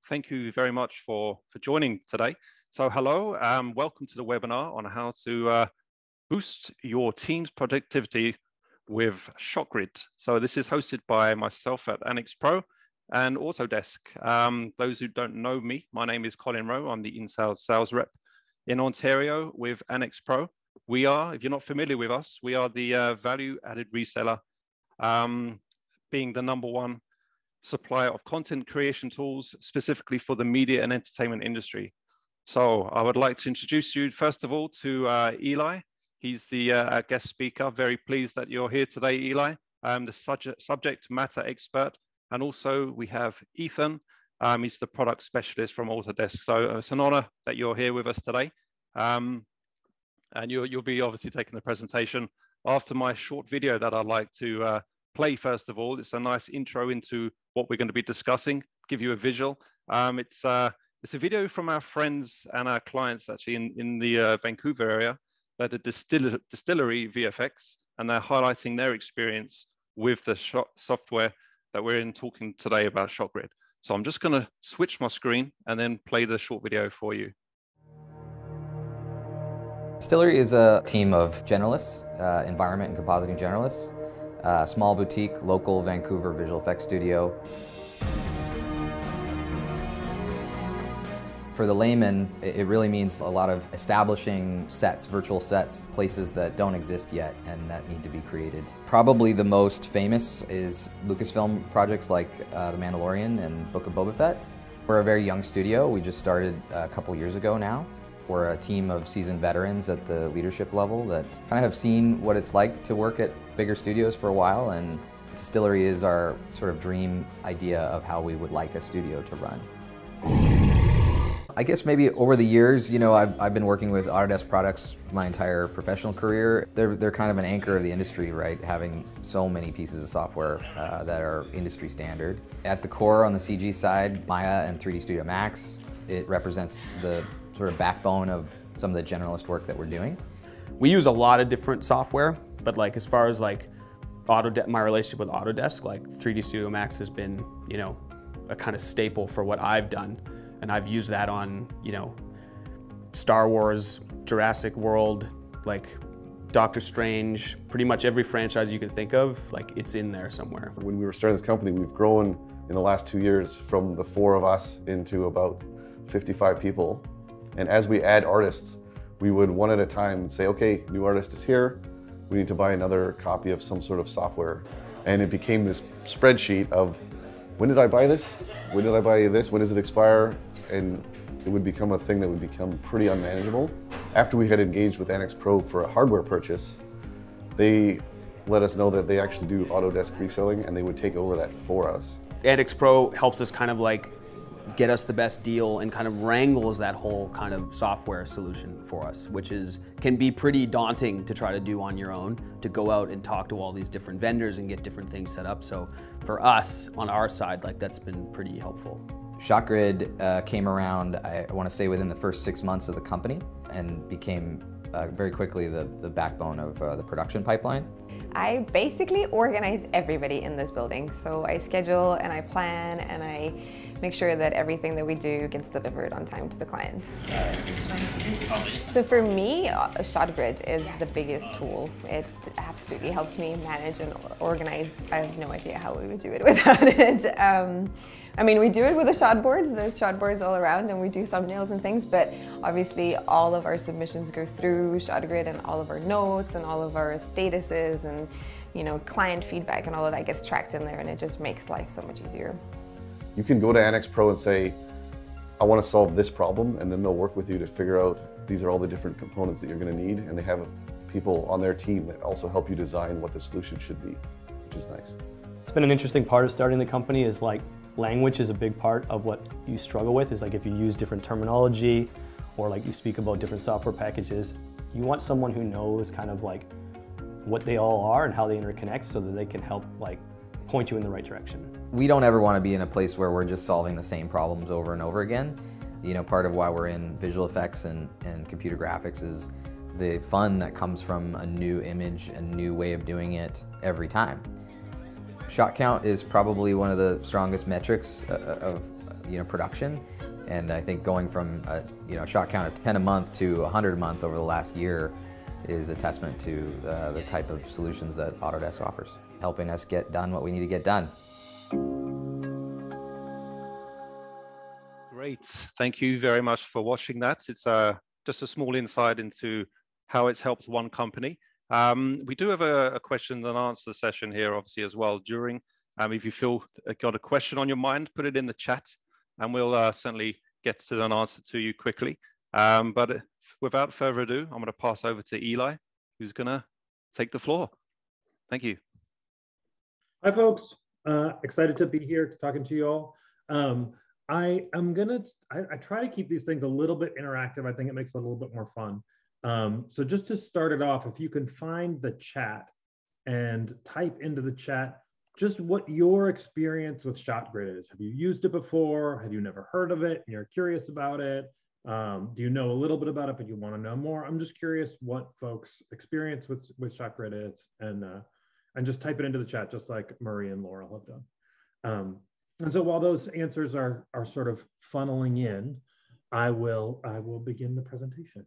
Thank you very much for joining today. So hello, welcome to the webinar on how to boost your team's productivity with ShotGrid. So this is hosted by myself at Annex Pro and Autodesk. Those who don't know me, my name is Colin Rowe. I'm the in-sales sales rep in Ontario with Annex Pro. We are, if you're not familiar with us, we are the value-added reseller, being the #1 supplier of content creation tools, specifically for the media and entertainment industry. So I would like to introduce you, first of all, to Eli. He's the guest speaker. Very pleased that you're here today, Eli. The subject matter expert. And also we have Ethan. He's the product specialist from Autodesk. So it's an honor that you're here with us today. And you'll be obviously taking the presentation after my short video that I'd like to play. First of all, it's a nice intro into what we're going to be discussing, give you a visual. It's a video from our friends and our clients actually in the Vancouver area, that the Distillery VFX, and they're highlighting their experience with the software that we're talking today about, ShotGrid. So I'm just going to switch my screen and then play the short video for you. Distillery is a team of generalists, environment and compositing generalists. Small boutique, local Vancouver visual effects studio. For the layman, it really means a lot of establishing sets, virtual sets, places that don't exist yet and that need to be created. Probably the most famous is Lucasfilm projects like The Mandalorian and Book of Boba Fett. We're a very young studio. We just started a couple years ago now. We're a team of seasoned veterans at the leadership level that kind of have seen what it's like to work at bigger studios for a while, and Distillery is our sort of dream idea of how we would like a studio to run. I guess maybe over the years, you know, I've been working with Autodesk products my entire professional career. They're kind of an anchor of the industry, right? Having so many pieces of software that are industry standard. At the core on the CG side, Maya and 3D Studio Max, it represents the sort of backbone of some of the generalist work that we're doing. We use a lot of different software, but like as far as like my relationship with Autodesk, like 3D Studio Max has been, you know, a kind of staple for what I've done. And I've used that on, you know, Star Wars, Jurassic World, like Doctor Strange, pretty much every franchise you can think of, like it's in there somewhere. When we were starting this company, we've grown in the last 2 years from the 4 of us into about 55 people. And as we add artists, we would one at a time say, okay, new artist is here. We need to buy another copy of some sort of software. And it became this spreadsheet of, when did I buy this? When did I buy this? When does it expire? And it would become a thing that would become pretty unmanageable. After we had engaged with Annex Pro for a hardware purchase, they let us know that they actually do Autodesk reselling and they would take over that for us. Annex Pro helps us kind of like get us the best deal and kind of wrangles that whole kind of software solution for us, which can be pretty daunting to try to do on your own, to go out and talk to all these different vendors and get different things set up. So for us, on our side, like that's been pretty helpful. ShotGrid came around, I want to say, within the first 6 months of the company and became very quickly the backbone of the production pipeline. I basically organize everybody in this building. So I schedule and I plan and I make sure that everything that we do gets delivered on time to the client. So for me, ShotGrid is the biggest tool. It absolutely helps me manage and organize. I have no idea how we would do it without it. I mean, we do it with the shot boards. There's shot boards all around and we do thumbnails and things, but obviously all of our submissions go through ShotGrid, and all of our notes and all of our statuses and, you know, client feedback and all of that gets tracked in there, and it just makes life so much easier. You can go to Annex Pro and say, I want to solve this problem, and then they'll work with you to figure out these are all the different components that you're going to need, and they have people on their team that also help you design what the solution should be, which is nice. It's been an interesting part of starting the company. Is like language is a big part of what you struggle with. Is like if you use different terminology or like you speak about different software packages, you want someone who knows kind of like what they all are and how they interconnect so that they can help like point you in the right direction. We don't ever want to be in a place where we're just solving the same problems over and over again. You know, part of why we're in visual effects and computer graphics is the fun that comes from a new image, a new way of doing it every time. Shot count is probably one of the strongest metrics of production. And I think going from a shot count of 10 a month to 100 a month over the last year is a testament to the type of solutions that Autodesk offers, helping us get done what we need to get done. Great, thank you very much for watching that. It's just a small insight into how it's helped one company. We do have a question and answer session here, obviously, as well during. If you feel got a question on your mind, put it in the chat, and we'll certainly get to an answer to you quickly. But without further ado, I'm going to pass over to Eli, who's going to take the floor. Thank you. Hi, folks. Excited to be here talking to you all. I try to keep these things a little bit interactive. I think it makes it a little bit more fun. So just to start it off, if you can find the chat and type into the chat just what your experience with ShotGrid is. Have you used it before? Have you never heard of it and you're curious about it? Do you know a little bit about it, but you want to know more? I'm just curious what folks' experience with ShotGrid is, and just type it into the chat, just like Murray and Laurel have done. And so while those answers are sort of funneling in, I will begin the presentation.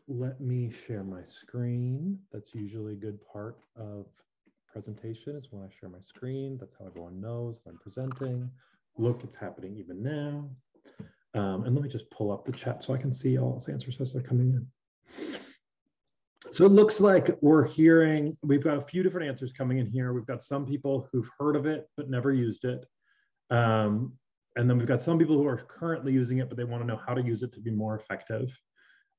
Let me share my screen. That's usually a good part of presentation, is when I share my screen. That's how everyone knows that I'm presenting. Look, it's happening even now. And let me just pull up the chat so I can see all those answers as they're coming in. So it looks like we've got a few different answers coming in here. We've got some people who've heard of it but never used it. And then we've got some people who are currently using it, but they want to know how to use it to be more effective.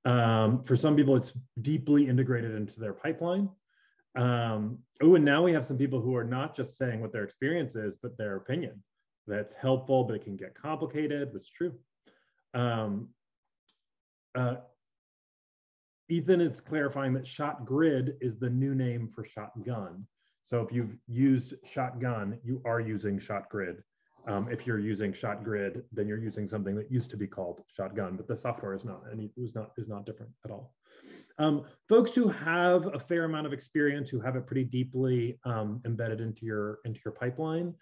For some people, it's deeply integrated into their pipeline. And now we have some people who are not just saying what their experience is, but their opinion. That's helpful, but it can get complicated. That's true. Ethan is clarifying that ShotGrid is the new name for shotgun. So if you've used shotgun, you are using ShotGrid. If you're using ShotGrid, then you're using something that used to be called shotgun, but the software is not, and is not different at all. Folks who have a fair amount of experience, who have it pretty deeply embedded into your pipeline,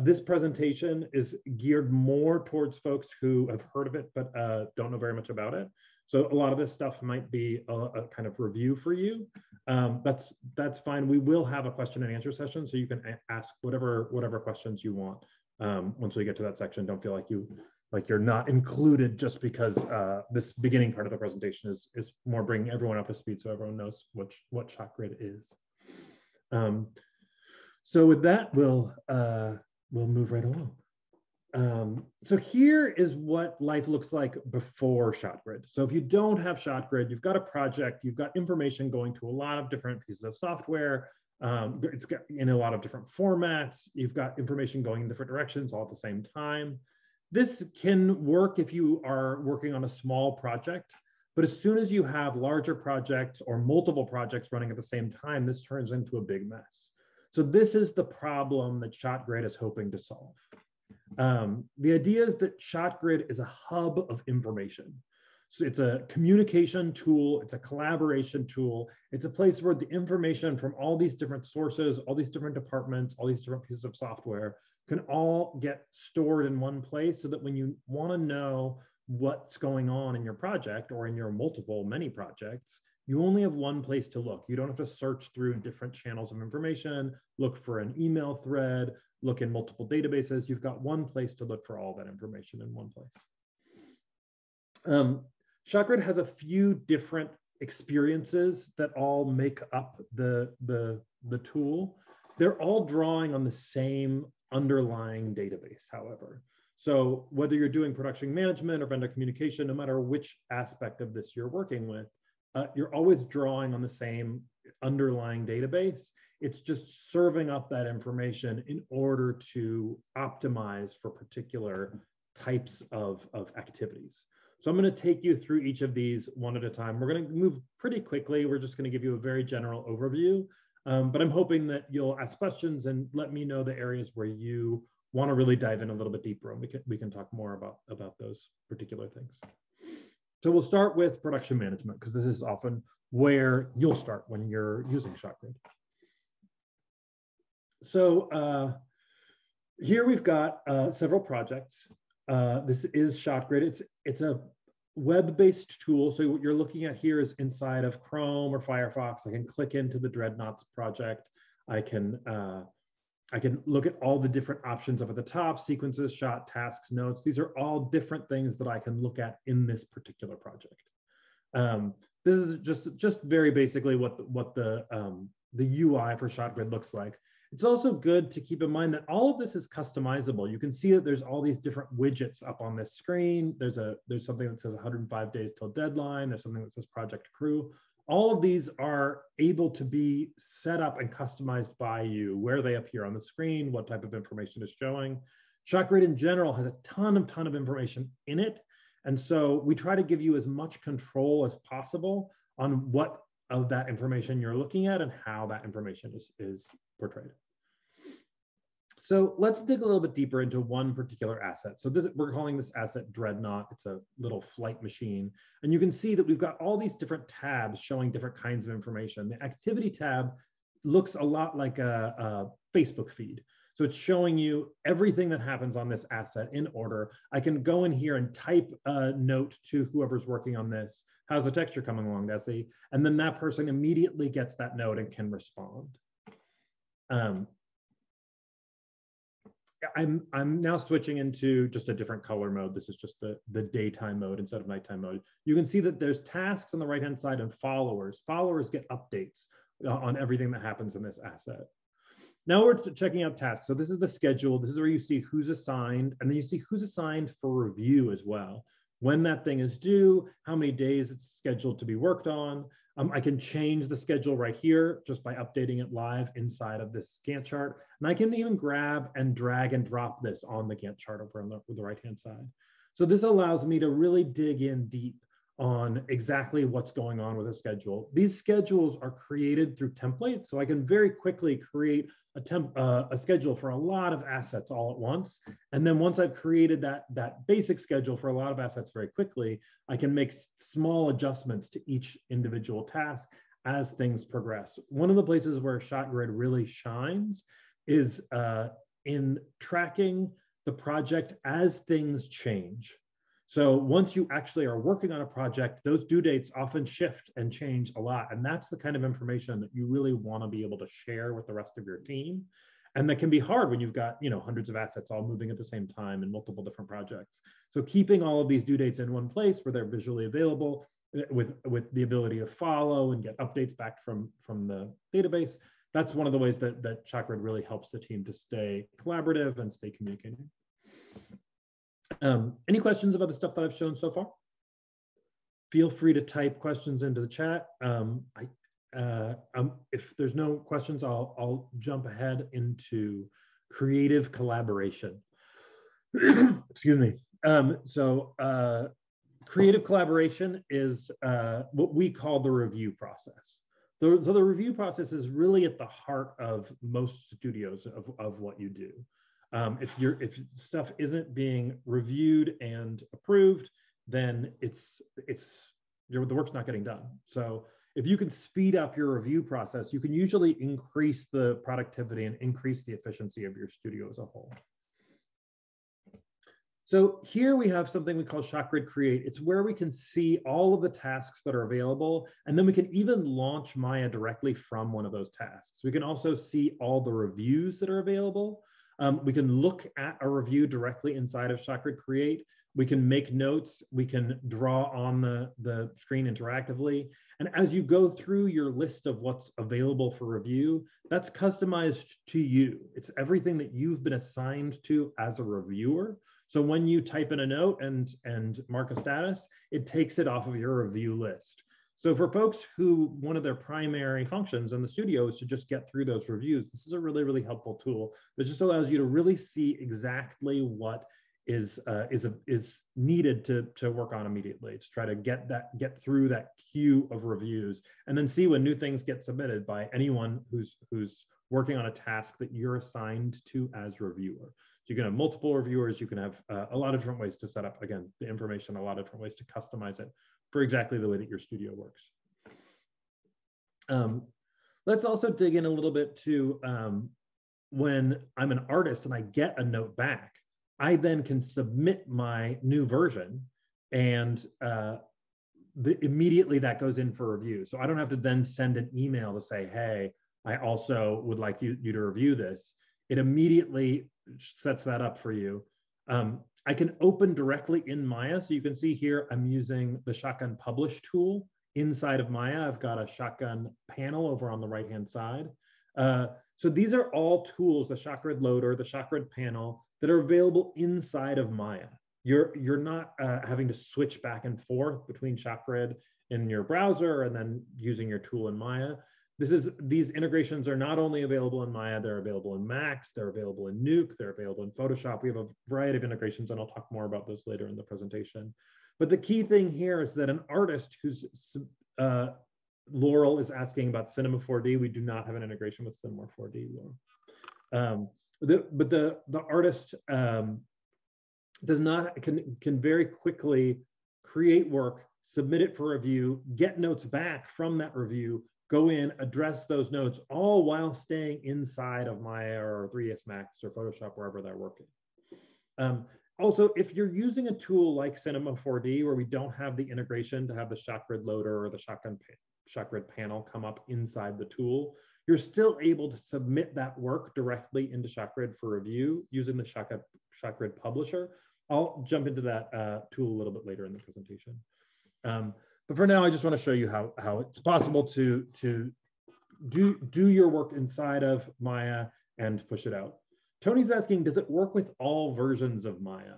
this presentation is geared more towards folks who have heard of it but don't know very much about it. So a lot of this stuff might be a kind of review for you. That's fine. We will have a question and answer session, so you can ask whatever questions you want. Once we get to that section, don't feel like you're not included just because this beginning part of the presentation is more bringing everyone up to speed so everyone knows what ShotGrid is. So with that, we'll move right along. So here is what life looks like before ShotGrid. So if you don't have ShotGrid, you've got a project, you've got information going to a lot of different pieces of software. It's got in a lot of different formats. You've got information going in different directions all at the same time. This can work if you are working on a small project, but as soon as you have larger projects or multiple projects running at the same time, this turns into a big mess. So this is the problem that ShotGrid is hoping to solve. The idea is that ShotGrid is a hub of information. So it's a communication tool, it's a collaboration tool, it's a place where the information from all these different sources, all these different departments, all these different pieces of software can all get stored in one place, so that when you want to know what's going on in your project or in your many projects, you only have one place to look. You don't have to search through different channels of information, look for an email thread, look in multiple databases. You've got one place to look for all that information in one place. ShotGrid has a few different experiences that all make up the tool. They're all drawing on the same underlying database, however. So whether you're doing production management or vendor communication, no matter which aspect of this you're working with, you're always drawing on the same underlying database. It's just serving up that information in order to optimize for particular types of activities. So I'm going to take you through each of these one at a time. We're going to move pretty quickly. We're just going to give you a very general overview, but I'm hoping that you'll ask questions and let me know the areas where you want to really dive in a little bit deeper, and we can talk more about those particular things. So we'll start with production management, because this is often where you'll start when you're using ShotGrid. So Here we've got several projects. This is ShotGrid. It's a web-based tool. So what you're looking at here is inside of Chrome or Firefox. I can click into the Dreadnoughts project. I can look at all the different options up at the top: sequences, shot, tasks, notes. These are all different things that I can look at in this particular project. This is just very basically what the UI for ShotGrid looks like. It's also good to keep in mind that all of this is customizable. You can see that there's all these different widgets up on this screen. There's something that says 105 days till deadline. There's something that says project crew. All of these are able to be set up and customized by you, where they appear on the screen, what type of information is showing. ShotGrid in general has a ton of information in it. And so we try to give you as much control as possible on what of that information you're looking at and how that information is portrayed. So let's dig a little bit deeper into one particular asset. So we're calling this asset Dreadnought. It's a little flight machine. And you can see that we've got all these different tabs showing different kinds of information. The activity tab looks a lot like a Facebook feed. So it's showing you everything that happens on this asset in order. I can go in here and type a note to whoever's working on this. How's the texture coming along, Desi? And then that person immediately gets that note and can respond. I'm now switching into just a different color mode. This is just the daytime mode instead of nighttime mode. You can see that there's tasks on the right-hand side and followers. Followers get updates on everything that happens in this asset. Now we're checking out tasks. So this is the schedule. This is where you see who's assigned, and then you see who's assigned for review as well. When that thing is due, how many days it's scheduled to be worked on. I can change the schedule right here just by updating it live inside of this Gantt chart. And I can even grab and drag and drop this on the Gantt chart over on the right-hand side. So this allows me to really dig in deep on exactly what's going on with a schedule. These schedules are created through templates, so I can very quickly create a schedule for a lot of assets all at once. And then once I've created that basic schedule for a lot of assets very quickly, I can make small adjustments to each individual task as things progress. One of the places where ShotGrid really shines is in tracking the project as things change. So once you actually are working on a project, those due dates often shift and change a lot. And that's the kind of information that you really want to be able to share with the rest of your team. And that can be hard when you've got, hundreds of assets all moving at the same time in multiple different projects. So keeping all of these due dates in one place where they're visually available with the ability to follow and get updates back from the database, that's one of the ways that ShotGrid really helps the team to stay collaborative and stay communicating. Any questions about the stuff that I've shown so far? Feel free to type questions into the chat. If there's no questions, I'll jump ahead into creative collaboration. Excuse me. Creative collaboration is what we call the review process. So the review process is really at the heart of most studios of what you do. If stuff isn't being reviewed and approved, then the work's not getting done. So if you can speed up your review process, you can usually increase the productivity and increase the efficiency of your studio as a whole. So here we have something we call Shotgrid Create. It's where we can see all of the tasks that are available, and then we can even launch Maya directly from one of those tasks. We can also see all the reviews that are available. We can look at a review directly inside of Shotgrid Create. We can make notes. We can draw on the screen interactively. And as you go through your list of what's available for review, that's customized to you. It's everything that you've been assigned to as a reviewer. So when you type in a note and mark a status, it takes it off of your review list. So for folks who one of their primary functions in the studio is to just get through those reviews, this is a really, really helpful tool that just allows you to really see exactly what is needed to work on immediately, to try to get through that queue of reviews, and then see when new things get submitted by anyone who's working on a task that you're assigned to as reviewer. So you can have multiple reviewers, you can have a lot of different ways to set up, again, the information, a lot of different ways to customize it for exactly the way that your studio works. Let's also dig in a little bit to when I'm an artist and I get a note back, I then can submit my new version, and immediately that goes in for review. So I don't have to then send an email to say, hey, I also would like you to review this. It immediately sets that up for you. I can open directly in Maya. So you can see here, I'm using the Shotgun Publish tool inside of Maya. I've got a Shotgun panel over on the right-hand side. So these are all tools, the Shotgrid Loader, the Shotgrid panel, that are available inside of Maya. You're not having to switch back and forth between Shotgrid in your browser and then using your tool in Maya. These integrations are not only available in Maya, they're available in Max, they're available in Nuke, they're available in Photoshop. We have a variety of integrations, and I'll talk more about those later in the presentation. But the key thing here is that an artist who's Laurel is asking about Cinema 4D. We do not have an integration with Cinema 4D, Laurel. But the artist can very quickly create work, submit it for review, get notes back from that review, go in, address those notes, all while staying inside of Maya or 3ds Max or Photoshop, wherever they're working. Also, if you're using a tool like Cinema 4D, where we don't have the integration to have the Shotgrid Loader or the Shotgrid panel come up inside the tool, you're still able to submit that work directly into Shotgrid for review using the Shotgrid Publisher. I'll jump into that tool a little bit later in the presentation. But for now, I just want to show you how it's possible to do your work inside of Maya and push it out. Tony's asking, does it work with all versions of Maya?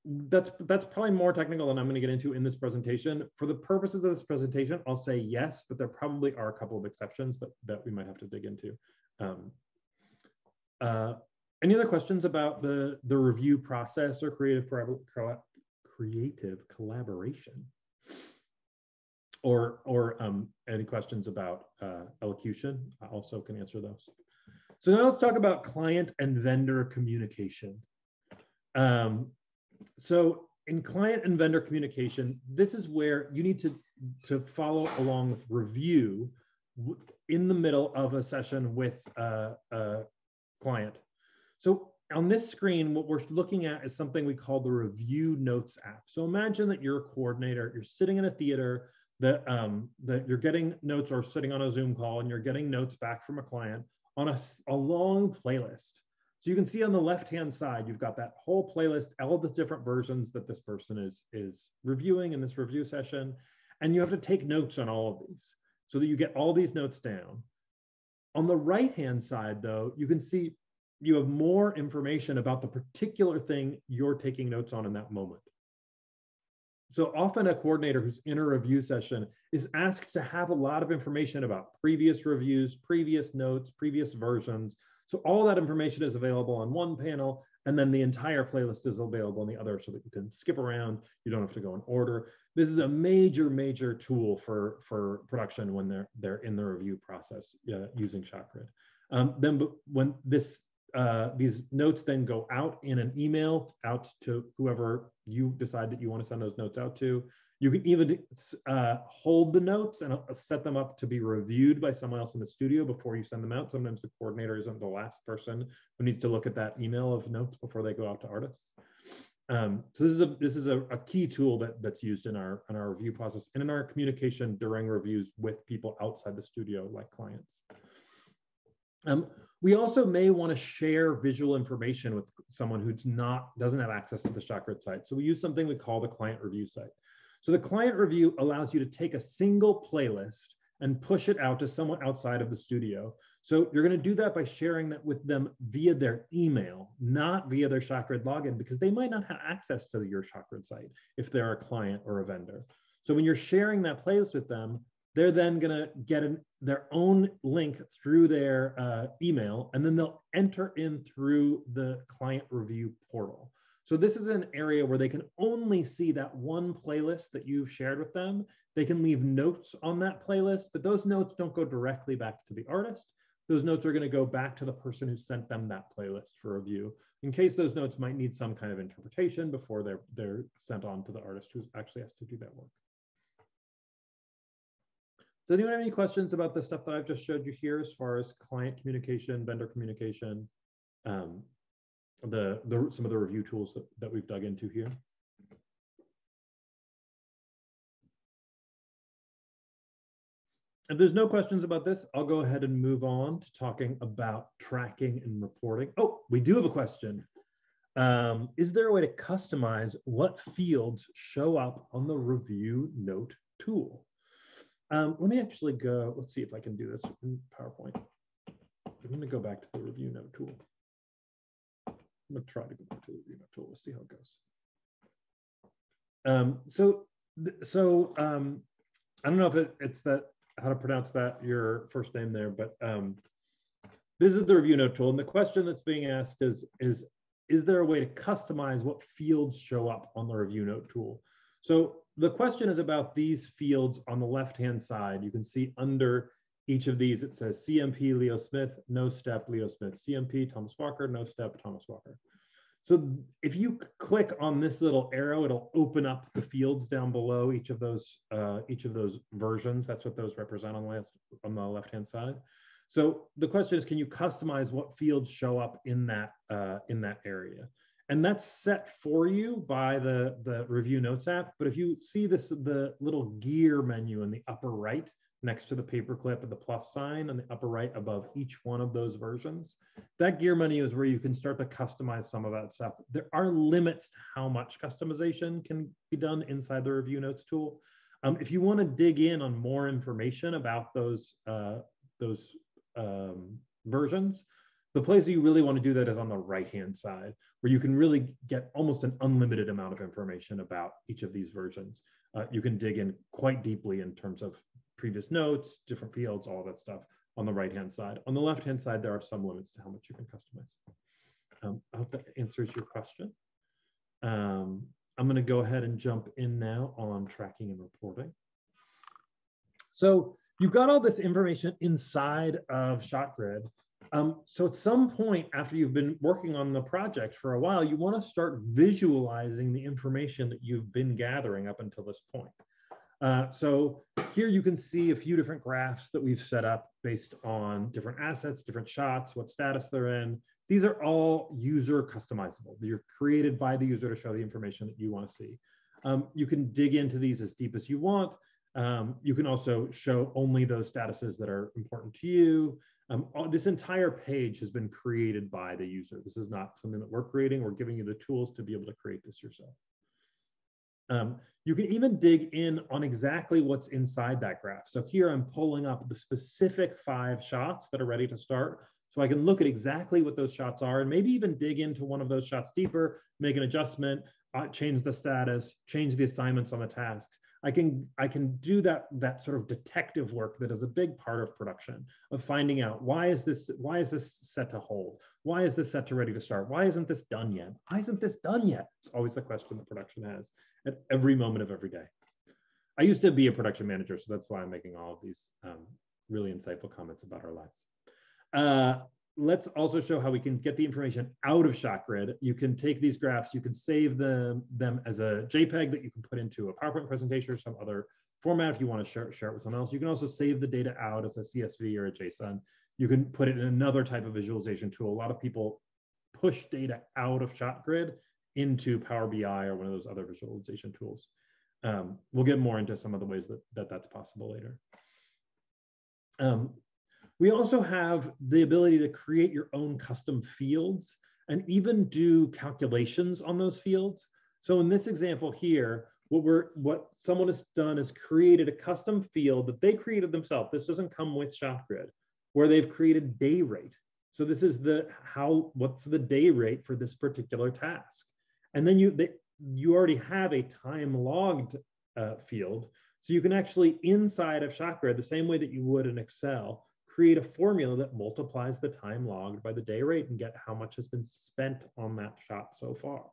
That's probably more technical than I'm going to get into in this presentation. For the purposes of this presentation, I'll say yes, but there probably are a couple of exceptions that we might have to dig into. Any other questions about the review process or creative collaboration? Or any questions about elocution? I also can answer those. So now let's talk about client and vendor communication. So in client and vendor communication, this is where you need to follow along with review in the middle of a session with a client. So on this screen, what we're looking at is something we call the Review Notes app. So imagine that you're a coordinator, you're sitting in a theater, that you're getting notes, or sitting on a Zoom call, and you're getting notes back from a client on a long playlist. So you can see on the left-hand side, you've got that whole playlist, all of the different versions that this person is reviewing in this review session. And you have to take notes on all of these so that you get all these notes down. On the right-hand side, though, you can see you have more information about the particular thing you're taking notes on in that moment. So often a coordinator who's in a review session is asked to have a lot of information about previous reviews, previous notes, previous versions. So all that information is available on one panel, and then the entire playlist is available on the other so that you can skip around. You don't have to go in order. This is a major, major tool for production when they're in the review process using Shotgrid. When these notes then go out in an email out to whoever you decide that you want to send those notes out to. You can even hold the notes and set them up to be reviewed by someone else in the studio before you send them out. Sometimes the coordinator isn't the last person who needs to look at that email of notes before they go out to artists. So this is a key tool that's used in our review process and in our communication during reviews with people outside the studio, like clients. We also may want to share visual information with someone who doesn't have access to the Shotgrid site. So we use something we call the client review site. So the client review allows you to take a single playlist and push it out to someone outside of the studio. So you're going to do that by sharing that with them via their email, not via their Shotgrid login, because they might not have access to your Shotgrid site if they're a client or a vendor. So when you're sharing that playlist with them, they're then going to get their own link through their email, and then they'll enter in through the client review portal. So this is an area where they can only see that one playlist that you've shared with them. They can leave notes on that playlist, but those notes don't go directly back to the artist. Those notes are going to go back to the person who sent them that playlist for review, in case those notes might need some kind of interpretation before they're sent on to the artist who actually has to do that work. Does anyone have any questions about the stuff that I've just showed you here as far as client communication, vendor communication, some of the review tools that we've dug into here? If there's no questions about this, I'll go ahead and move on to talking about tracking and reporting. Oh, we do have a question. Is there a way to customize what fields show up on the review note tool? Let me actually go, let's see if I can do this in PowerPoint. I'm going to go back to the review note tool. I'm going to try to go back to the review note tool. Let's see how it goes. I don't know if it's that, how to pronounce that, your first name there, but this is the review note tool. And the question that's being asked is there a way to customize what fields show up on the review note tool? So the question is about these fields on the left-hand side. You can see under each of these, it says CMP Leo Smith, no step Leo Smith, CMP Thomas Walker, no step Thomas Walker. So if you click on this little arrow, it'll open up the fields down below each of those versions. That's what those represent on the left-hand side. So the question is, can you customize what fields show up in that area? And that's set for you by the Review Notes app. But if you see the little gear menu in the upper right, next to the paperclip and the plus sign on the upper right above each one of those versions, that gear menu is where you can start to customize some of that stuff. There are limits to how much customization can be done inside the Review Notes tool. If you want to dig in on more information about those versions, the place that you really want to do that is on the right-hand side, where you can really get almost an unlimited amount of information about each of these versions. You can dig in quite deeply in terms of previous notes, different fields, all that stuff on the right-hand side. On the left-hand side, there are some limits to how much you can customize. I hope that answers your question. I'm going to go ahead and jump in now on tracking and reporting. So you've got all this information inside of ShotGrid. So at some point after you've been working on the project for a while, you want to start visualizing the information that you've been gathering up until this point. So here you can see a few different graphs that we've set up based on different assets, different shots, what status they're in. These are all user customizable. They're created by the user to show the information that you want to see. You can dig into these as deep as you want. You can also show only those statuses that are important to you. This entire page has been created by the user. This is not something that we're creating. We're giving you the tools to be able to create this yourself. You can even dig in on exactly what's inside that graph. So here I'm pulling up the specific 5 shots that are ready to start. So I can look at exactly what those shots are and maybe even dig into one of those shots deeper, make an adjustment, change the status, change the assignments on the tasks. I can do that sort of detective work that is a big part of production, of finding out why is this set to hold? Why is this set to ready to start? Why isn't this done yet? Why isn't this done yet? It's always the question that production has at every moment of every day. I used to be a production manager, so that's why I'm making all of these really insightful comments about our lives. Let's also show how we can get the information out of ShotGrid. You can take these graphs, you can save them as a JPEG that you can put into a PowerPoint presentation or some other format if you want to share it with someone else. You can also save the data out as a CSV or a JSON. You can put it in another type of visualization tool. A lot of people push data out of ShotGrid into Power BI or one of those other visualization tools. We'll get more into some of the ways that's possible later. We also have the ability to create your own custom fields and even do calculations on those fields. So in this example here, what someone has done is created a custom field that they created themselves. This doesn't come with ShotGrid, where they've created day rate. So this is what's the day rate for this particular task. And then you already have a time logged field. So you can actually, inside of ShotGrid, the same way that you would in Excel, create a formula that multiplies the time logged by the day rate and get how much has been spent on that shot so far.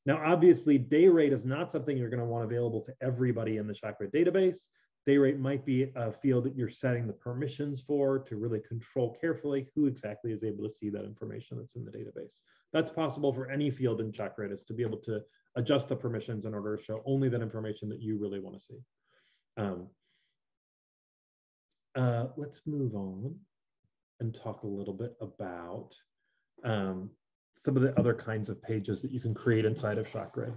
Now, obviously, day rate is not something you're going to want available to everybody in the ShotGrid database. Day rate might be a field that you're setting the permissions for to really control carefully who exactly is able to see that information that's in the database. That's possible for any field in ShotGrid, is to be able to adjust the permissions in order to show only that information that you really want to see. let's move on and talk a little bit about some of the other kinds of pages that you can create inside of ShotGrid.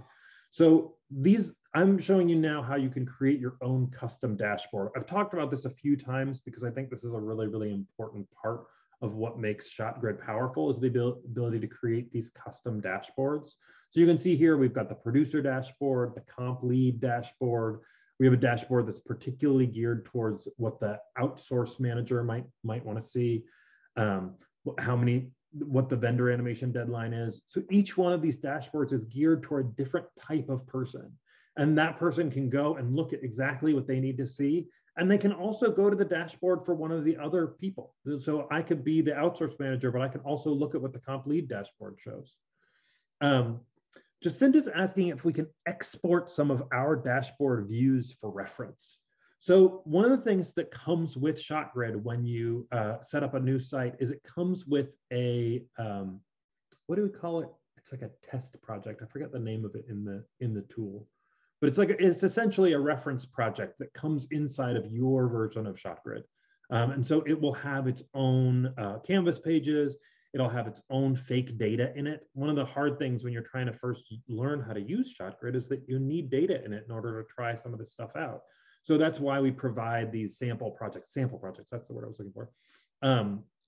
So these, I'm showing you now how you can create your own custom dashboard. I've talked about this a few times because I think this is a really, really important part of what makes ShotGrid powerful, is the ability to create these custom dashboards. So you can see here, we've got the producer dashboard, the comp lead dashboard. We have a dashboard that's particularly geared towards what the outsource manager might want to see, what the vendor animation deadline is. So each one of these dashboards is geared toward a different type of person. And that person can go and look at exactly what they need to see. And they can also go to the dashboard for one of the other people. So I could be the outsource manager, but I can also look at what the comp lead dashboard shows. Jacinta's asking if we can export some of our dashboard views for reference. So one of the things that comes with ShotGrid when you set up a new site is it comes with a, what do we call it? It's like a test project. I forget the name of it in the tool, but it's essentially a reference project that comes inside of your version of ShotGrid. And so it will have its own canvas pages. It'll have its own fake data in it. One of the hard things when you're trying to first learn how to use ShotGrid is that you need data in it in order to try some of this stuff out. So that's why we provide these sample projects, that's the word I was looking for.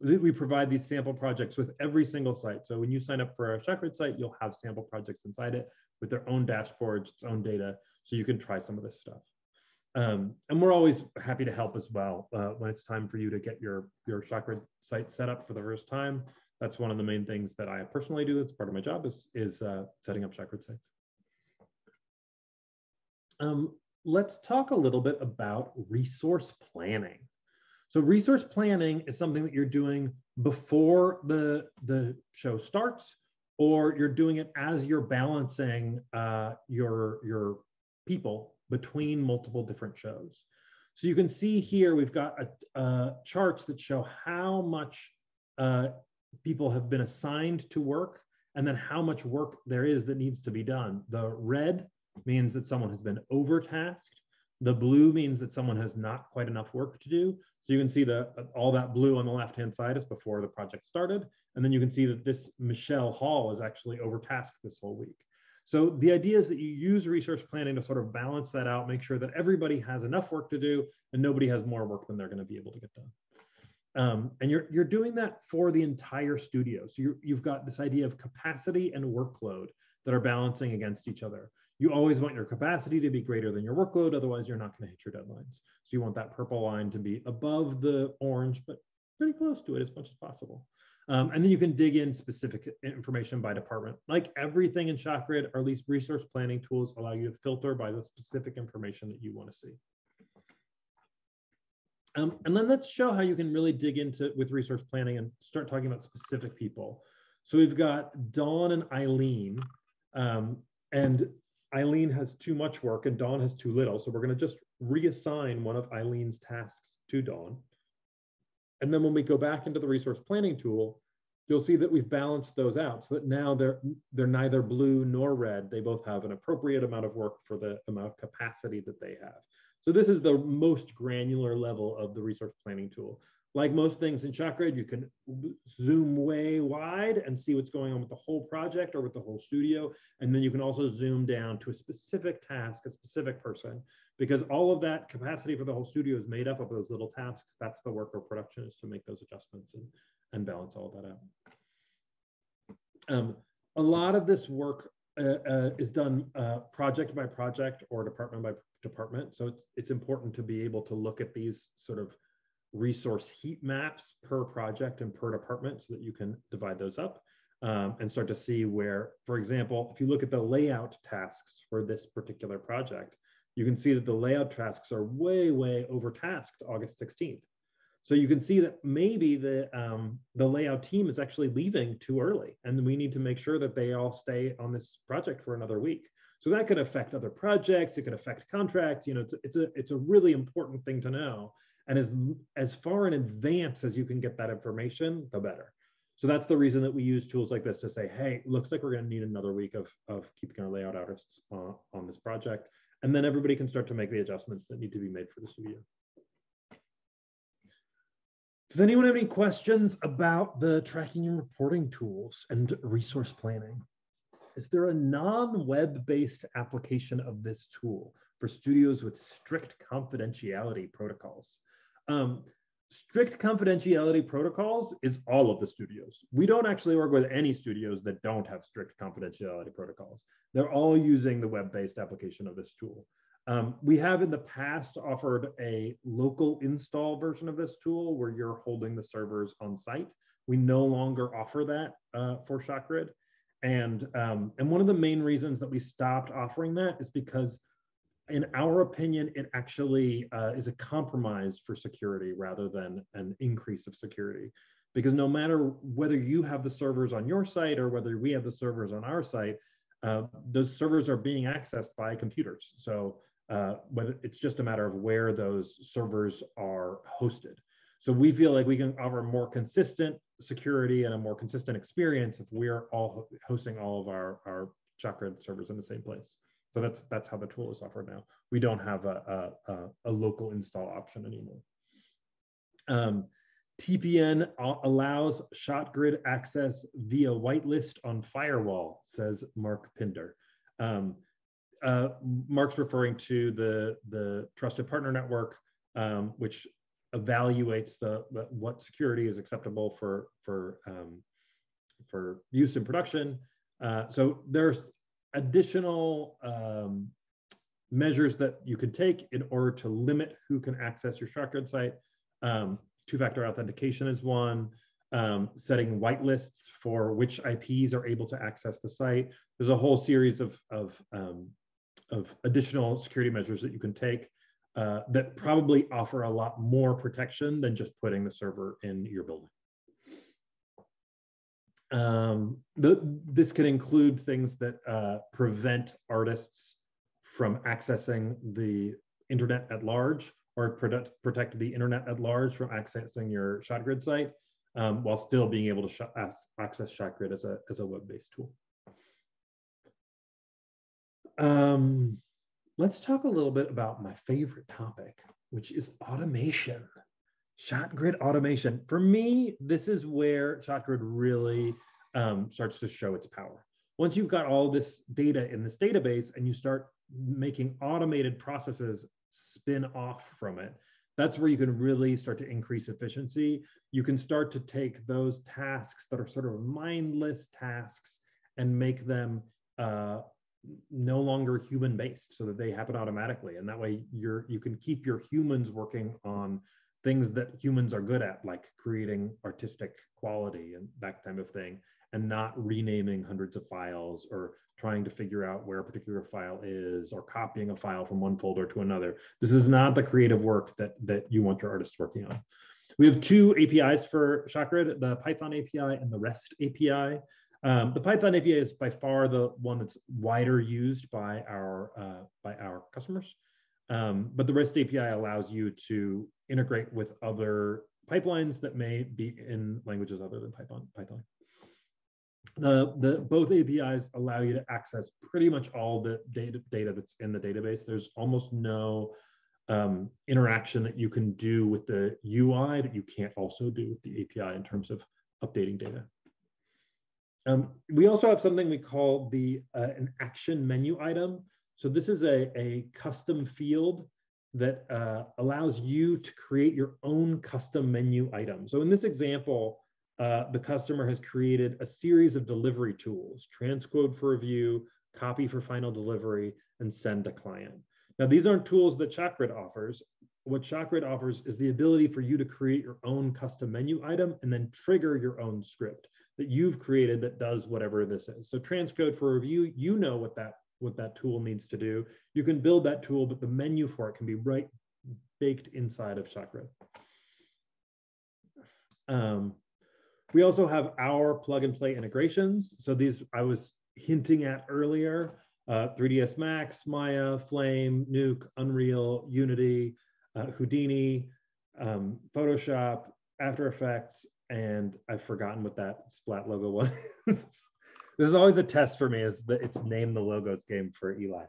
We provide these sample projects with every single site. So when you sign up for a ShotGrid site, you'll have sample projects inside it with their own dashboards, its own data, so you can try some of this stuff. And we're always happy to help as well when it's time for you to get your ShotGrid site set up for the first time. That's one of the main things that I personally do. It's part of my job is setting up ShotGrid sites. Let's talk a little bit about resource planning. So resource planning is something that you're doing before the show starts, or you're doing it as you're balancing your people between multiple different shows. So you can see here, we've got charts that show how much people have been assigned to work, and then how much work there is that needs to be done. The red means that someone has been overtasked. The blue means that someone has not quite enough work to do. So you can see all that blue on the left-hand side is before the project started. And then you can see that this Michelle Hall is actually overtasked this whole week. So the idea is that you use resource planning to sort of balance that out, make sure that everybody has enough work to do and nobody has more work than they're going to be able to get done. And you're doing that for the entire studio. So you've got this idea of capacity and workload that are balancing against each other. You always want your capacity to be greater than your workload, otherwise you're not going to hit your deadlines. So you want that purple line to be above the orange, but pretty close to it as much as possible. And then you can dig in specific information by department. Like everything in ShotGrid, or at least resource planning tools allow you to filter by the specific information that you want to see. And then let's show how you can really dig into with resource planning and start talking about specific people. So we've got Dawn and Eileen, and Eileen has too much work and Dawn has too little. So we're going to just reassign one of Eileen's tasks to Dawn. And then when we go back into the resource planning tool, you'll see that we've balanced those out so that now they're neither blue nor red. They both have an appropriate amount of work for the amount of capacity that they have. So this is the most granular level of the resource planning tool. Like most things in ShotGrid, you can zoom way wide and see what's going on with the whole project or with the whole studio. And then you can also zoom down to a specific task, a specific person, because all of that capacity for the whole studio is made up of those little tasks. That's the work of production, is to make those adjustments and balance all of that out. A lot of this work is done project by project or department by department. So it's important to be able to look at these sort of resource heat maps per project and per department so that you can divide those up and start to see where, for example, if you look at the layout tasks for this particular project, you can see that the layout tasks are way, way overtasked August 16th. So you can see that maybe the layout team is actually leaving too early, and we need to make sure that they all stay on this project for another week. So that could affect other projects. It could affect contracts. You know, it's a really important thing to know. And as far in advance as you can get that information, the better. So that's the reason that we use tools like this to say, hey, looks like we're going to need another week of keeping our layout artists on this project. And then everybody can start to make the adjustments that need to be made for the studio. Does anyone have any questions about the tracking and reporting tools and resource planning? Is there a non-web-based application of this tool for studios with strict confidentiality protocols? Strict confidentiality protocols is all of the studios. We don't actually work with any studios that don't have strict confidentiality protocols. They're all using the web-based application of this tool. We have in the past offered a local install version of this tool where you're holding the servers on site. We no longer offer that for ShotGrid. And one of the main reasons that we stopped offering that is because, in our opinion, it actually is a compromise for security rather than an increase of security. Because no matter whether you have the servers on your site or whether we have the servers on our site, those servers are being accessed by computers. So whether it's just a matter of where those servers are hosted. So we feel like we can offer more consistent security and a more consistent experience if we're all hosting all of our ShotGrid servers in the same place. So that's how the tool is offered now. We don't have a local install option anymore. TPN allows ShotGrid access via whitelist on firewall, says Mark Pinder. Mark's referring to the Trusted Partner Network, which evaluates what security is acceptable for use in production. So there's additional measures that you can take in order to limit who can access your ShotGrid site. Two-factor authentication is one. Setting whitelists for which IPs are able to access the site. There's a whole series of additional security measures that you can take that probably offer a lot more protection than just putting the server in your building. This can include things that prevent artists from accessing the internet at large, or protect the internet at large from accessing your ShotGrid site, while still being able to access ShotGrid as a web-based tool. Let's talk a little bit about my favorite topic, which is automation. ShotGrid automation. For me, this is where ShotGrid really starts to show its power. Once you've got all this data in this database and you start making automated processes spin off from it, that's where you can really start to increase efficiency. You can start to take those tasks that are sort of mindless tasks and make them no longer human-based, so that they happen automatically. And that way you can keep your humans working on things that humans are good at, like creating artistic quality and that type of thing, and not renaming hundreds of files or trying to figure out where a particular file is or copying a file from one folder to another. This is not the creative work that you want your artists working on. We have two APIs for ShotGrid, the Python API and the REST API. The Python API is by far the one that's wider used by our customers. But the REST API allows you to integrate with other pipelines that may be in languages other than Python. Both APIs allow you to access pretty much all the data that's in the database. There's almost no interaction that you can do with the UI that you can't also do with the API in terms of updating data. We also have something we call an action menu item. So this is a custom field that allows you to create your own custom menu item. So in this example, the customer has created a series of delivery tools: transcode for review, copy for final delivery, and send to client. Now, these aren't tools that ShotGrid offers. What ShotGrid offers is the ability for you to create your own custom menu item and then trigger your own script that you've created that does whatever this is. So transcode for review, you know what that tool needs to do. You can build that tool, but the menu for it can be baked inside of ShotGrid. We also have our plug and play integrations. So these I was hinting at earlier: 3ds Max, Maya, Flame, Nuke, Unreal, Unity, Houdini, Photoshop, After Effects, and I've forgotten what that Splat logo was. This is always a test for me, is that it's name the logos game for Eli.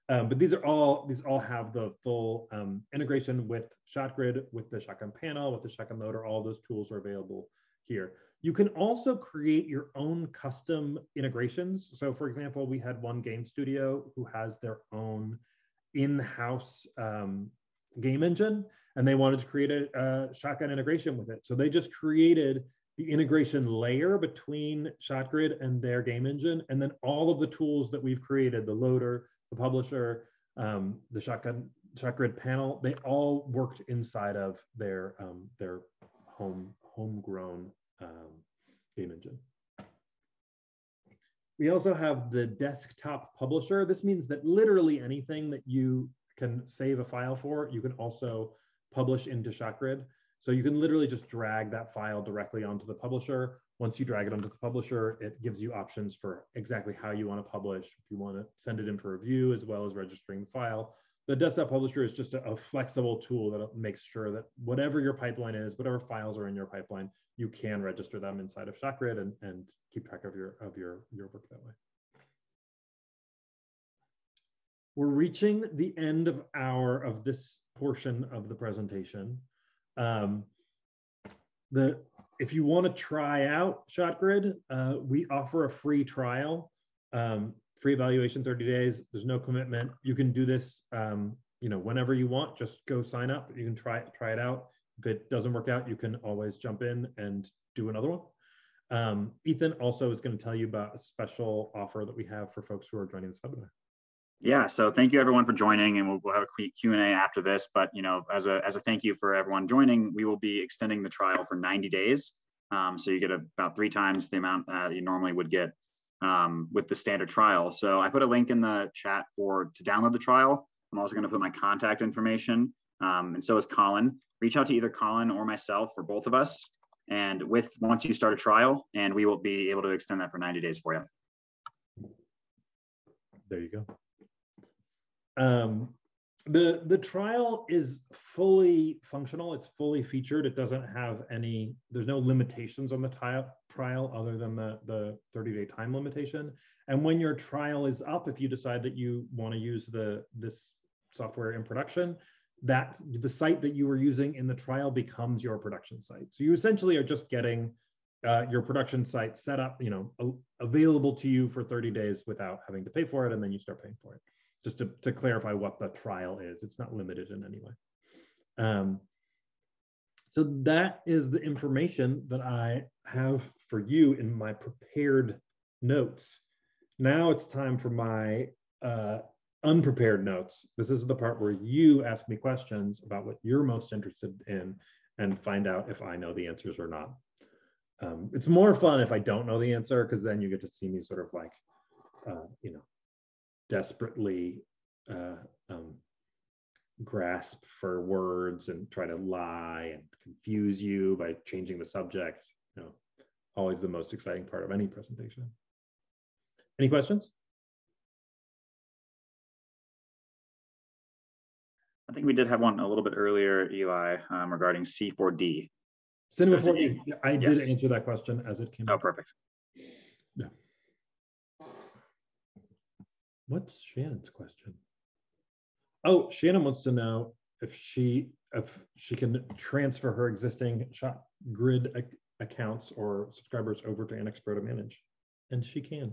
But these all have the full integration with ShotGrid, with the shotgun panel, with the shotgun loader. All those tools are available here. You can also create your own custom integrations. So for example, we had one game studio who has their own in-house game engine, and they wanted to create a shotgun integration with it. So they just created the integration layer between ShotGrid and their game engine, and then all of the tools that we've created, the loader, the publisher, the ShotGrid panel, they all worked inside of their homegrown game engine. We also have the desktop publisher. This means that literally anything that you can save a file for, you can also publish into ShotGrid. So you can literally just drag that file directly onto the publisher. Once you drag it onto the publisher, it gives you options for exactly how you want to publish. If you want to send it in for review, as well as registering the file. The desktop publisher is just a flexible tool that makes sure that whatever your pipeline is, whatever files are in your pipeline, you can register them inside of ShotGrid and keep track of your work that way. We're reaching the end of this portion of the presentation. If you want to try out ShotGrid, we offer a free trial, free evaluation, 30 days. There's no commitment. You can do this, whenever you want. Just go sign up. You can try it out. If it doesn't work out, you can always jump in and do another one. Ethan also is going to tell you about a special offer that we have for folks who are joining this webinar. Yeah, so thank you everyone for joining, and we'll have a quick Q&A after this. But as a thank you for everyone joining, we will be extending the trial for 90 days. So you get about 3 times the amount you normally would get with the standard trial. So I put a link in the chat to download the trial. I'm also going to put my contact information, and so is Colin. Reach out to either Colin or myself, or both of us, and once you start a trial, and we will be able to extend that for 90 days for you. There you go. The trial is fully functional. It's fully featured. It doesn't have there's no limitations on the trial other than the 30-day time limitation. And when your trial is up, if you decide that you want to use this software in production, the site that you were using in the trial becomes your production site. So you essentially are just getting your production site set up, available to you for 30 days without having to pay for it, and then you start paying for it. Just to clarify what the trial is. It's not limited in any way. So that is the information that I have for you in my prepared notes. Now it's time for my unprepared notes. This is the part where you ask me questions about what you're most interested in and find out if I know the answers or not. It's more fun if I don't know the answer, because then you get to see me sort of like, desperately grasp for words and try to lie and confuse you by changing the subject. Always the most exciting part of any presentation. Any questions? I think we did have one a little bit earlier, Eli, regarding C4D. Cinema 4D. I did answer that question as it came up. Oh, perfect. Yeah. What's Shannon's question? Oh, Shannon wants to know if she can transfer her existing ShotGrid accounts or subscribers over to Annex Pro to manage, and she can.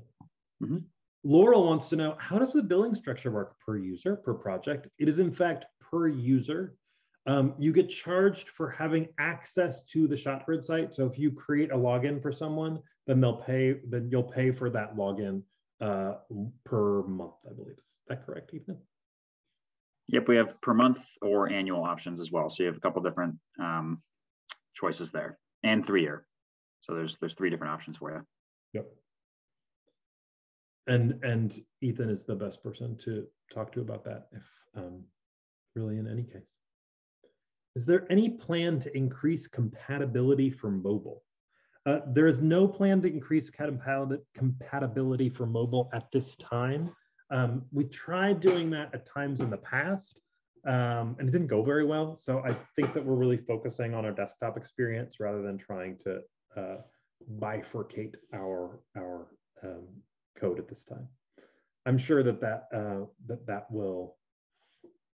Mm-hmm. Laurel wants to know, how does the billing structure work? Per user, per project? It is in fact per user. You get charged for having access to the ShotGrid site. So if you create a login for someone, then you'll pay for that login per month, I believe. Is that correct, Ethan? Yep, we have per month or annual options as well. So you have a couple different choices there, and 3-year. So there's 3 different options for you. Yep. And Ethan is the best person to talk to about that, if really in any case. Is there any plan to increase compatibility for mobile? There is no plan to increase compatibility for mobile at this time. We tried doing that at times in the past, and it didn't go very well. So I think that we're really focusing on our desktop experience rather than trying to bifurcate our code at this time. I'm sure that that will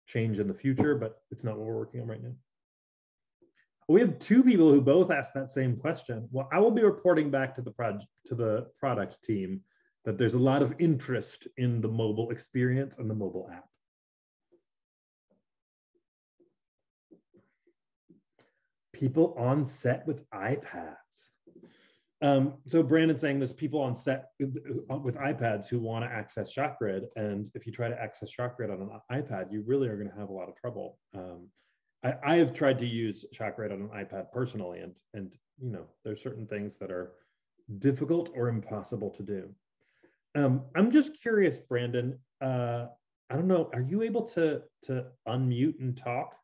change in the future, but it's not what we're working on right now. We have two people who both asked that same question. Well, I will be reporting back to the product team that there's a lot of interest in the mobile experience and the mobile app. People on set with iPads. So Brandon's saying there's people on set with iPads who want to access ShotGrid, and if you try to access ShotGrid on an iPad, you really are going to have a lot of trouble. I have tried to use ShotGrid on an iPad personally, and you know, there's certain things that are difficult or impossible to do. I'm just curious, Brandon. I don't know. Are you able to unmute and talk?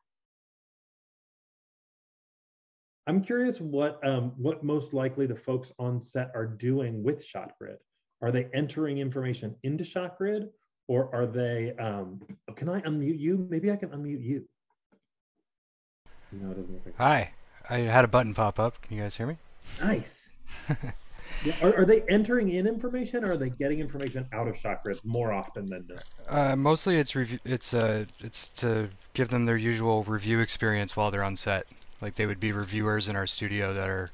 I'm curious what most likely the folks on set are doing with ShotGrid. Are they entering information into ShotGrid, or are they? Can I unmute you? Maybe I can unmute you. No, it doesn't look like. Hi, I had a button pop up. Can you guys hear me? Nice. Yeah, are they entering in information, or are they getting information out of ShotGrid more often than not? Mostly it's to give them their usual review experience while they're on set. Like they would be reviewers in our studio that are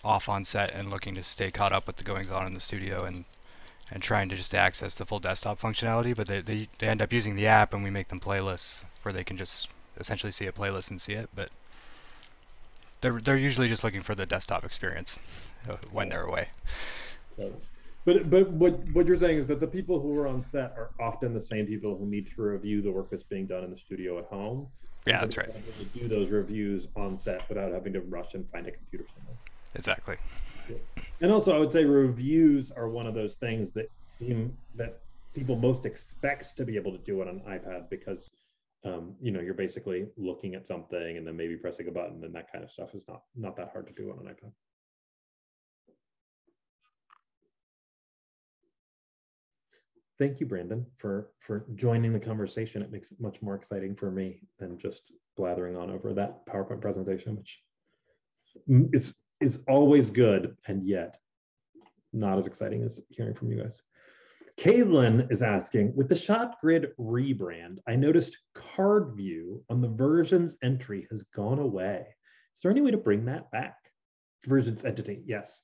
off on set and looking to stay caught up with the goings on in the studio and trying to just access the full desktop functionality. But they end up using the app, and we make them playlists where they can just essentially see a playlist and see it. But they're usually just looking for the desktop experience when they're away. So, but what you're saying is that the people who are on set are often the same people who need to review the work that's being done in the studio at home. Yeah, so that's right. To do those reviews on set without having to rush and find a computer somewhere. Exactly. And also, I would say reviews are one of those things that seem that people most expect to be able to do it on an iPad because you know, you're basically looking at something and then maybe pressing a button, and that kind of stuff is not that hard to do on an iPad. Thank you, Brandon, for joining the conversation. It makes it much more exciting for me than just blathering on over that PowerPoint presentation, which is always good and yet not as exciting as hearing from you guys. Caitlin is asking, with the ShotGrid rebrand, I noticed card view on the versions entry has gone away. Is there any way to bring that back? Versions entity, yes.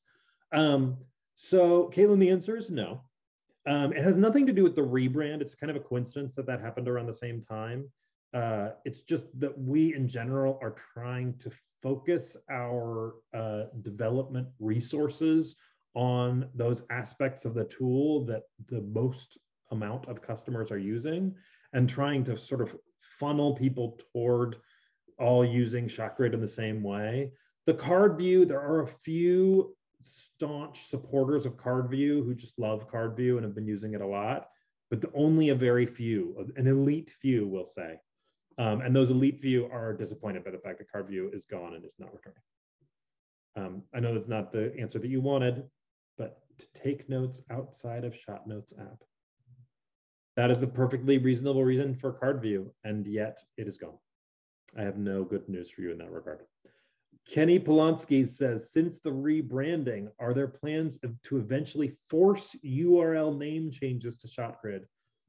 So Caitlin, the answer is no. It has nothing to do with the rebrand. It's kind of a coincidence that that happened around the same time. It's just that we in general are trying to focus our development resources on those aspects of the tool that the most amount of customers are using, and trying to sort of funnel people toward all using ShotGrid in the same way. The card view, there are a few staunch supporters of card view who just love card view and have been using it a lot, but only a very few, an elite few, we'll say. And those elite few are disappointed by the fact that card view is gone and is not returning. I know that's not the answer that you wanted, but to take notes outside of ShotNotes app. That is a perfectly reasonable reason for card view, and yet it is gone. I have no good news for you in that regard. Kenny Polonsky says, since the rebranding, are there plans to eventually force URL name changes to ShotGrid?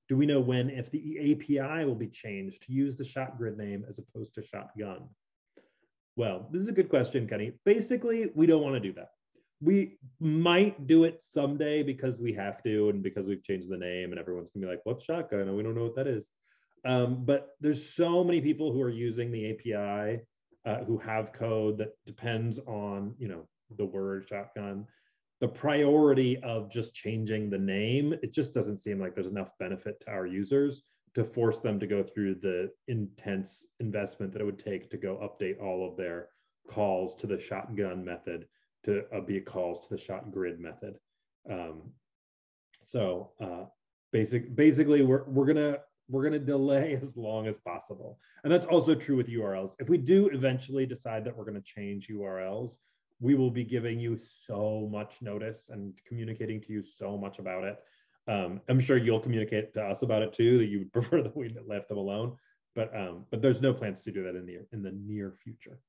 Do we know when, if the API will be changed to use the ShotGrid name as opposed to Shotgun? Well, this is a good question, Kenny. Basically, we don't want to do that. We might do it someday because we have to, and because we've changed the name, and everyone's gonna be like, what's Shotgun? And we don't know what that is. But there's so many people who are using the API who have code that depends on, you know, the word Shotgun. The priority of just changing the name, it just doesn't seem like there's enough benefit to our users to force them to go through the intense investment that it would take to go update all of their calls to the Shotgun method to be calls to the ShotGrid method. Basically, we're gonna delay as long as possible, and that's also true with URLs. If we do eventually decide that we're gonna change URLs, we will be giving you so much notice and communicating to you so much about it. I'm sure you'll communicate to us about it too, that you would prefer that we left them alone. But there's no plans to do that in the near future.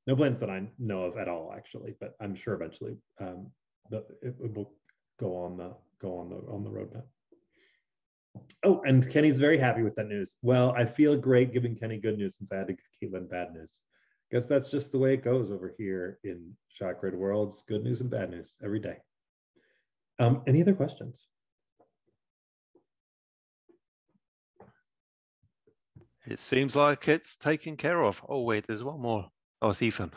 No plans that I know of at all, actually. But I'm sure eventually it will go on the roadmap. Oh, and Kenny's very happy with that news. Well, I feel great giving Kenny good news since I had to give Caitlin bad news. Guess that's just the way it goes over here in ShotGrid worlds. Good news and bad news every day. Any other questions? It seems like it's taken care of. Oh, wait, there's one more. Oh, it's Ethan.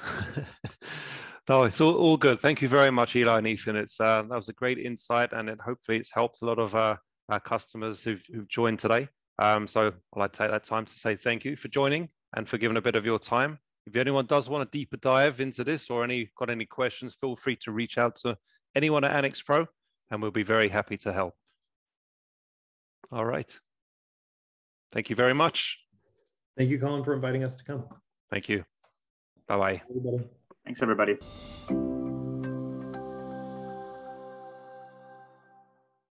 No, it's all good. Thank you very much, Eli and Ethan. It's that was a great insight, and hopefully it's helped a lot of our customers who've joined today. So I'd like to take that time to say thank you for joining and for giving a bit of your time. If anyone does want a deeper dive into this or got any questions, feel free to reach out to anyone at Annex Pro, and we'll be very happy to help. All right. Thank you very much. Thank you, Colin, for inviting us to come. Thank you. Bye-bye. Everybody. Thanks, everybody.